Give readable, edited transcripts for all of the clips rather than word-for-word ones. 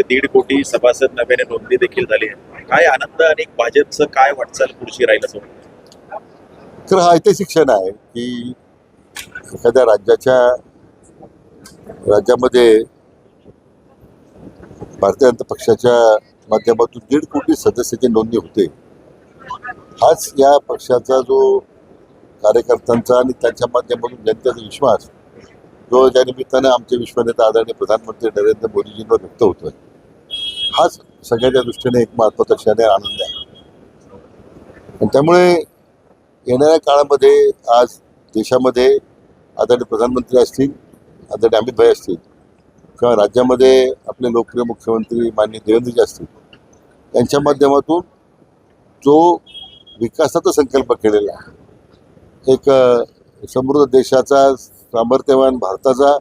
म्हणजे 1.5 कोटी सभासद नव्याने नोंदणी देखील झाली आहे. काय आनंद आणि भाजपचं काय वाटचाल पुढची राहील असं वाटतं? तर हा ऐतिहासिक क्षण आहे की एखाद्या राज्यामध्ये भारतीय जनता पक्षाच्या माध्यमातून 1.5 कोटी सदस्याची नोंदणी होते. हाच या पक्षाचा जो कार्यकर्त्यांचा आणि त्यांच्या माध्यमातून जनतेचा विश्वास जो ज्या निमित्तानं आमचे विश्वनेता आदरणीय प्रधानमंत्री नरेंद्र मोदीजींवर व्यक्त होतोय, हाच सगळ्याच्या दृष्टीने एक महत्त्वाचा क्षण आहे, आनंद आहे. आणि त्यामुळे येणाऱ्या काळामध्ये आज देशामध्ये आदरणीय प्रधानमंत्री असतील, आदरणीय अमित भाई असतील, किंवा राज्यामध्ये आपले लोकप्रिय मुख्यमंत्री माननीय देवेंद्रजी असतील, यांच्या माध्यमातून जो विकासाचा संकल्प केलेला आहे, एक समृद्ध देशाचा, सामर्थ्यवान भारताचा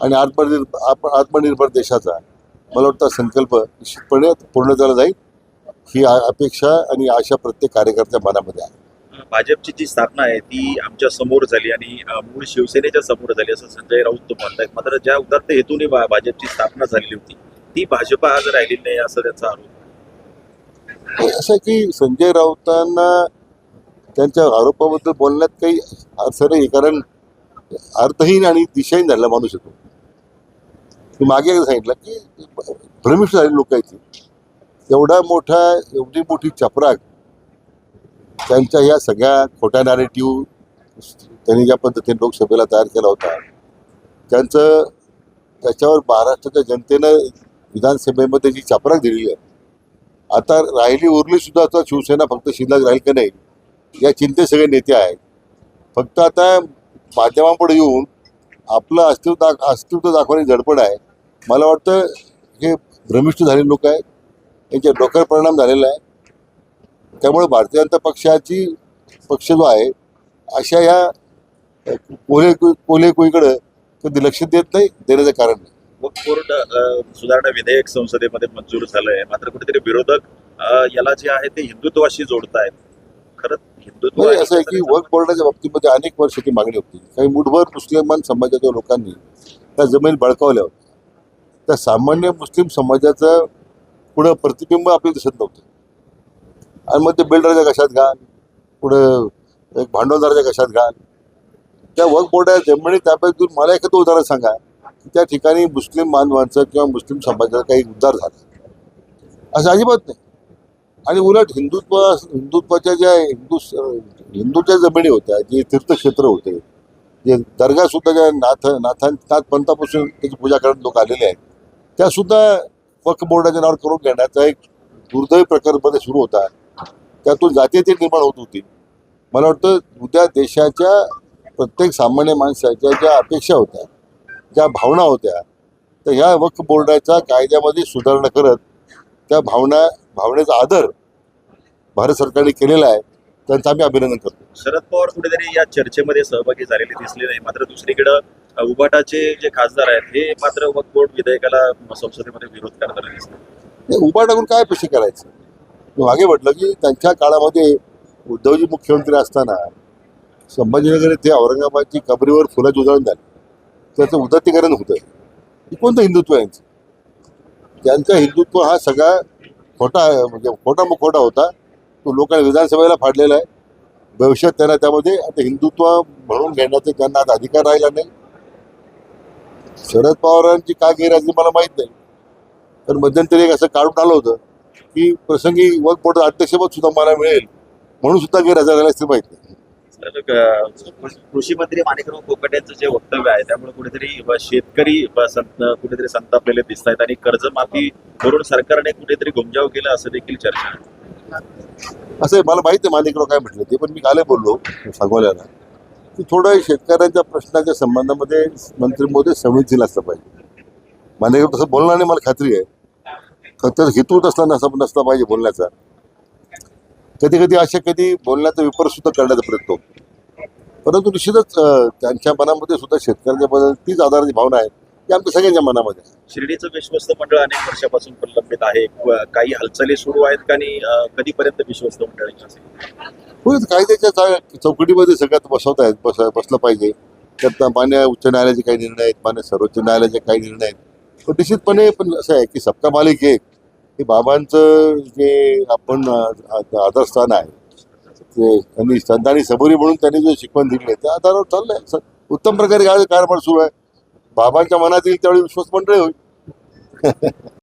आणि आत्मनिर्भर देशाचा मला वाटतं संकल्प निश्चितपणे पूर्ण जाईल ही अपेक्षा आणि आशा प्रत्येक कार्यकर्त्या मनामध्ये आहे. भाजपची जी स्थापना आहे ती आमच्या समोर झाली आणि मूळ शिवसेनेच्या समोर झाली असं संजय राऊत म्हणतायत. मात्र ज्या उदात्त हेतूने भाजपची स्थापना झालेली होती ती भाजपा आज राहिलेली नाही असं त्यांचा आरोप आहे. असं आहे की संजय राऊतांना त्यांच्या आरोपाबद्दल बोलण्यात काही अर्थ नाही, कारण अर्थहीन आणि दिशाहीन झालेला माणूस येतो. मी मागे एकदा सांगितलं की भ्रमिष्ट झालेली लोक आहेत ती. एवढी मोठी चपराक त्यांच्या या सगळ्या खोट्या नॅरेटिव्ह त्यांनी ज्या पद्धतीने लोकसभेला तयार केला होता, त्याच्यावर महाराष्ट्राच्या जनतेनं विधानसभेमध्ये जी चपराक दिलेली आहे, आता उरली सुद्धा आता शिवसेना फक्त शिल्लक राहील का नाही या चिंतेत सगळे नेते आहेत. फक्त आता माध्यमांपुढे येऊन आपलं अस्तित्व दाखवण्याची धडपड आहे. मला वाटतं हे भ्रमिष्ट झालेले लोक आहेत, यांच्या डोक्यावर परिणाम झालेला आहे. त्यामुळे भारतीय जनता पक्ष जो आहे अशा ह्या कोल्हेकुईकडं कधी लक्ष देत नाही, देण्याचं कारण नाही. वक्फ बोर्ड सुधारणा विधेयक संसदेमध्ये मंजूर झालंय, मात्र कुठेतरी विरोधक याला जे आहे ते हिंदुत्वाशी जोडतायत. खरंच हिंदुत्व असं आहे की वक्फ बोर्डाच्या बाबतीमध्ये अनेक वर्षाची मागणी होती. काही मुठभर मुस्लिमान समाजाच्या लोकांनी त्या जमीन बळकावल्या होत्या. त्या सामान्य मुस्लिम समाजाचं पुढं प्रतिबिंब आपल्याला दिसत नव्हतं. आणि मग ते बिल्डरच्या कशात घाल, पुढं एक भांडवलदाराच्या कशात घाल. त्या वक्फ बोर्डाच्या जमिनी ताब्यात घेऊन मला एखादं उदाहरण सांगा की त्या ठिकाणी मुस्लिम बांधवांचं किंवा मुस्लिम समाजाचा काही उद्धार झाला, असं अजिबात नाही. आणि उलट हिंदुत्वाच्या ज्या हिंदूच्या जमिनी होत्या, जे तीर्थक्षेत्र होते, जे दर्गा सुद्धा ज्या नाथ पंथापासून त्याची पूजा करत लोक आलेले आहेत, त्या सुद्धा वक्फ बोर्डाच्या नावावर करून घेण्याचा एक दुर्दैवी प्रकारमध्ये सुरू होता. त्यातून जातीयता निर्माण होत होती. मला वाटतं उद्या देशाच्या प्रत्येक सामान्य माणसाच्या ज्या अपेक्षा होत्या, ज्या भावना होत्या, तर ह्या वक्फ बोर्डाच्या कायद्यामध्ये सुधारणा करत त्या भावनेचा आदर भारत सरकारने केलेला आहे, त्यांचं आम्ही अभिनंदन करतो. शरद पवार कुठेतरी या चर्चेमध्ये सहभागी झालेले दिसले नाही. मात्र दुसरीकडे उबाटाचे जे खासदार आहेत हे मात्र वक्फ बोर्ड विधेयकाला संसदेमध्ये विरोध करताना दिसतात. उबाटाकडून काय अपेक्षा करायचं? मी मागे म्हटलं की त्यांच्या काळामध्ये उद्धवजी मुख्यमंत्री असताना संभाजीनगर येथे औरंगाबादची कबरीवर फुलाची उधळण झाली, त्याचं उदात्तीकरण होतं. हे कोणतं हिंदुत्व आहे यांचं? त्यांचा हिंदुत्व हा सगळा खोटा होता. तो लोकांनी विधानसभेला फाडलेला आहे. भविष्यात त्यांना त्यामध्ये आता हिंदुत्व म्हणून घेण्याचा त्यांना आता अधिकार राहिला नाही. शरद पवारांची का गैरहजेरी मला माहीत नाही, तर मध्यंतरी एक असं काढून आलं होतं की प्रसंगी वक्फ बोर्ड अध्यक्षपद सुद्धा मला मिळेल म्हणून सुद्धा गैरहजर झाला असं माहीत नाही. कृषी मंत्री माणिकराव कोकाटे यांचं जे वक्तव्य आहे त्यामुळे कुठेतरी शेतकरी कुठेतरी संतापलेले दिसत आहेत आणि कर्जमाफी करून सरकारने कुठेतरी घुमजाव केला असं देखील चर्चा आहे. असं मला माहिती आहे माणिकराव काय म्हटलं ते, पण मी काल बोललो सांगोल्याला की थोडं शेतकऱ्यांच्या प्रश्नाच्या संबंधामध्ये मंत्री महोदय संवेदनशील असलं पाहिजे. माणिकराव तसं बोलणार नाही मला खात्री आहे, फक्त हेतूच नसला पाहिजे बोलण्याचा. कधी बोलण्याचा विपर्यास सुद्धा करण्याचा प्रयत्न होतो. परंतु निश्चितच त्यांच्या मनामध्ये सुद्धा शेतकऱ्यांच्या बद्दल तीच आधाराची भावना आहे की आमच्या सगळ्यांच्या मनामध्ये आहे. शिर्डीचं विश्वस्त मंडळ अनेक वर्षापासून प्रलंबित आहे. काही हालचाली सुरू आहेत का आणि कधीपर्यंत विश्वस्त मंडळ असेल? कायद्याच्या चौकटीमध्ये सगळ्यात बसलं पाहिजे. त्यात मान्य उच्च न्यायालयाचे काही निर्णय आहेत, मान्य सर्वोच्च न्यायालयाचे काही निर्णय आहेत, पण निश्चितपणे पण असं आहे की सबका मालिक एक हे बाबांचं जे आपण आदरस्थान आहे ते त्यांनी संत आणि सबुरी म्हणून त्यांनी जे शिकवण दिली आहे त्या आधारावर चाललंय उत्तम प्रकारे कारभार सुरू आहे. बाबांच्या मनात येईल त्यावेळी विश्वास मंडळी होईल.